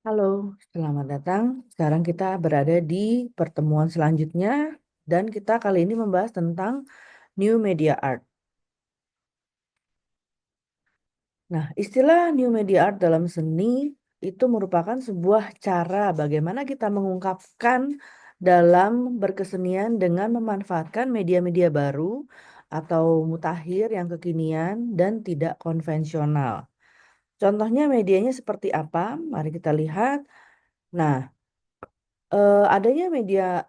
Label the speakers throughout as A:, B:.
A: Halo, selamat datang. Sekarang kita berada di pertemuan selanjutnya dan kita kali ini membahas tentang New Media Art. Nah, istilah New Media Art dalam seni itu merupakan sebuah cara bagaimana kita mengungkapkan dalam berkesenian dengan memanfaatkan media-media baru atau mutakhir yang kekinian dan tidak konvensional. Contohnya medianya seperti apa? Mari kita lihat. Nah, adanya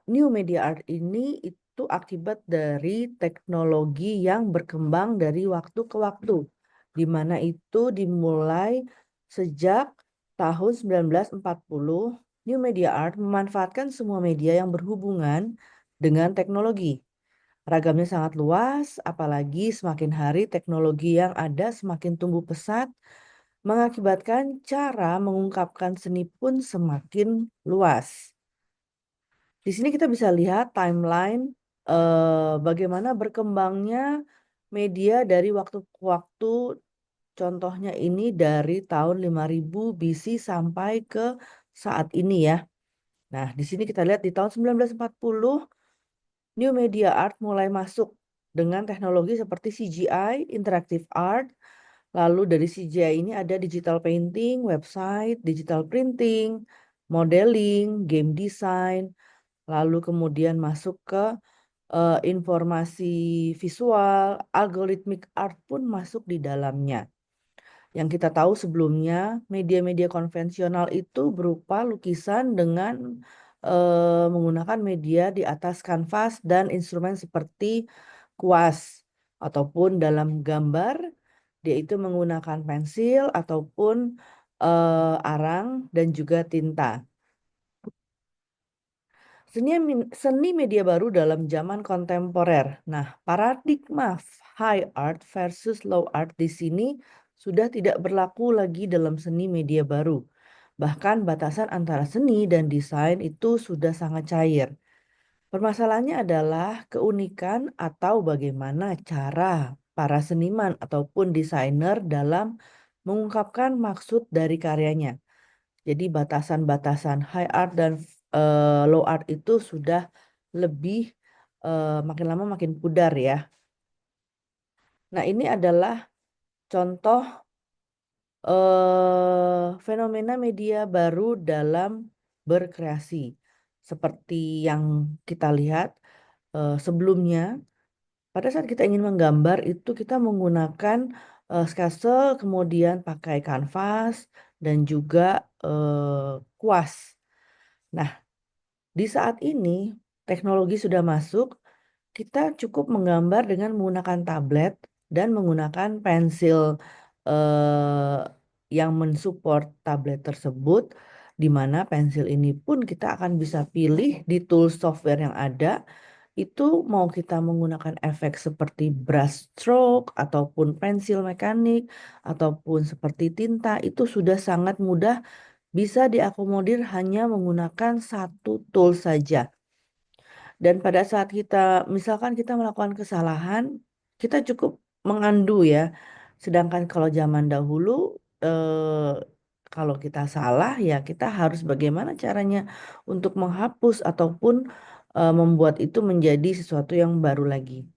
A: new media art ini itu akibat dari teknologi yang berkembang dari waktu ke waktu, di mana itu dimulai sejak tahun 1940. New media art memanfaatkan semua media yang berhubungan dengan teknologi. Ragamnya sangat luas, apalagi semakin hari teknologi yang ada semakin tumbuh pesat, mengakibatkan cara mengungkapkan seni pun semakin luas. Di sini kita bisa lihat timeline bagaimana berkembangnya media dari waktu ke waktu. Contohnya ini dari tahun 5000 BC sampai ke saat ini ya. Nah, di sini kita lihat di tahun 1940 New Media Art mulai masuk dengan teknologi seperti CGI, Interactive Art. Lalu dari CGI ini ada digital painting, website, digital printing, modeling, game design. Lalu kemudian masuk ke informasi visual, algorithmic art pun masuk di dalamnya. Yang kita tahu sebelumnya, media-media konvensional itu berupa lukisan dengan menggunakan media di atas kanvas dan instrumen seperti kuas, ataupun dalam gambar, dia itu menggunakan pensil ataupun arang dan juga tinta. Seni media baru dalam zaman kontemporer. Nah, paradigma high art versus low art di sini sudah tidak berlaku lagi dalam seni media baru. Bahkan batasan antara seni dan desain itu sudah sangat cair. Permasalahannya adalah keunikan atau bagaimana cara para seniman ataupun desainer dalam mengungkapkan maksud dari karyanya. Jadi batasan-batasan high art dan low art itu sudah lebih makin lama makin pudar ya. Nah, ini adalah contoh fenomena media baru dalam berkreasi. Seperti yang kita lihat sebelumnya, pada saat kita ingin menggambar itu kita menggunakan sketsa, kemudian pakai kanvas dan juga kuas. Nah, di saat ini teknologi sudah masuk, kita cukup menggambar dengan menggunakan tablet dan menggunakan pensil eh, yang mensupport tablet tersebut, di mana pensil ini pun kita akan bisa pilih di tools software yang ada. Itu mau kita menggunakan efek seperti brush stroke ataupun pensil mekanik ataupun seperti tinta, itu sudah sangat mudah bisa diakomodir hanya menggunakan satu tool saja. Dan pada saat misalkan kita melakukan kesalahan, kita cukup mengandu ya. Sedangkan kalau zaman dahulu, kalau kita salah ya kita harus bagaimana caranya untuk menghapus ataupun membuat itu menjadi sesuatu yang baru lagi.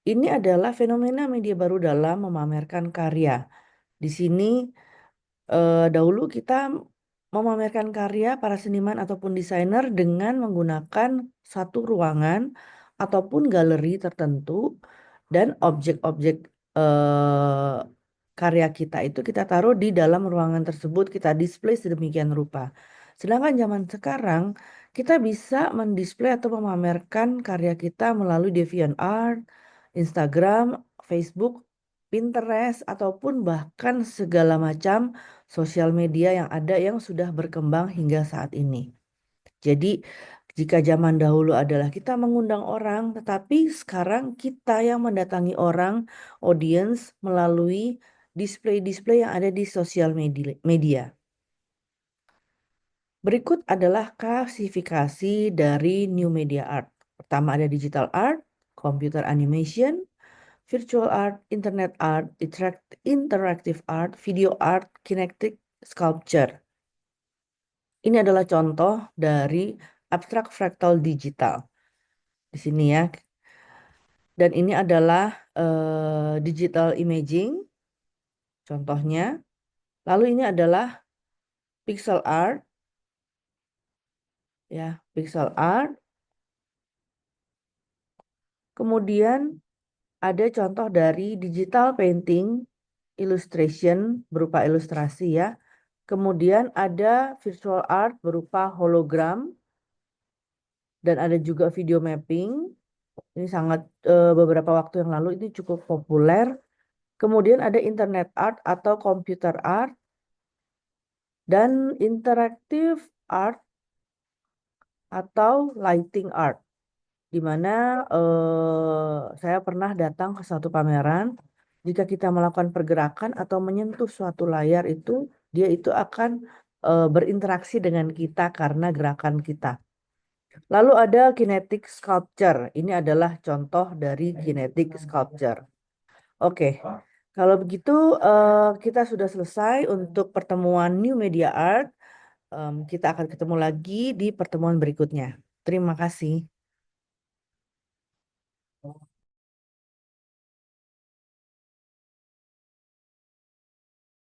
A: Ini adalah fenomena media baru dalam memamerkan karya. Di sini dahulu kita memamerkan karya para seniman ataupun desainer dengan menggunakan satu ruangan ataupun galeri tertentu dan objek-objek eh, karya kita itu kita taruh di dalam ruangan tersebut, kita display sedemikian rupa. Sedangkan zaman sekarang kita bisa mendisplay atau memamerkan karya kita melalui DeviantArt, Instagram, Facebook, Pinterest, ataupun bahkan segala macam sosial media yang ada yang sudah berkembang hingga saat ini. Jadi, jika zaman dahulu adalah kita mengundang orang, tetapi sekarang kita yang mendatangi orang, audience, melalui display-display yang ada di sosial media. Berikut adalah klasifikasi dari new media art. Pertama ada digital art, computer animation, virtual art, internet art, interactive art, video art, kinetic sculpture. Ini adalah contoh dari abstrak fraktal digital. Di sini ya. Dan ini adalah digital imaging, contohnya. Lalu ini adalah pixel art, ya, pixel art. Kemudian ada contoh dari digital painting, illustration berupa ilustrasi ya. Kemudian ada visual art berupa hologram dan ada juga video mapping. Ini sangat beberapa waktu yang lalu ini cukup populer. Kemudian ada internet art atau computer art dan interactive art atau lighting art. Di mana saya pernah datang ke suatu pameran. Jika kita melakukan pergerakan atau menyentuh suatu layar itu, dia itu akan berinteraksi dengan kita karena gerakan kita. Lalu ada kinetic sculpture. Ini adalah contoh dari kinetic sculpture. Oke, kalau begitu kita sudah selesai untuk pertemuan New Media Art. Kita akan ketemu lagi di pertemuan berikutnya. Terima kasih.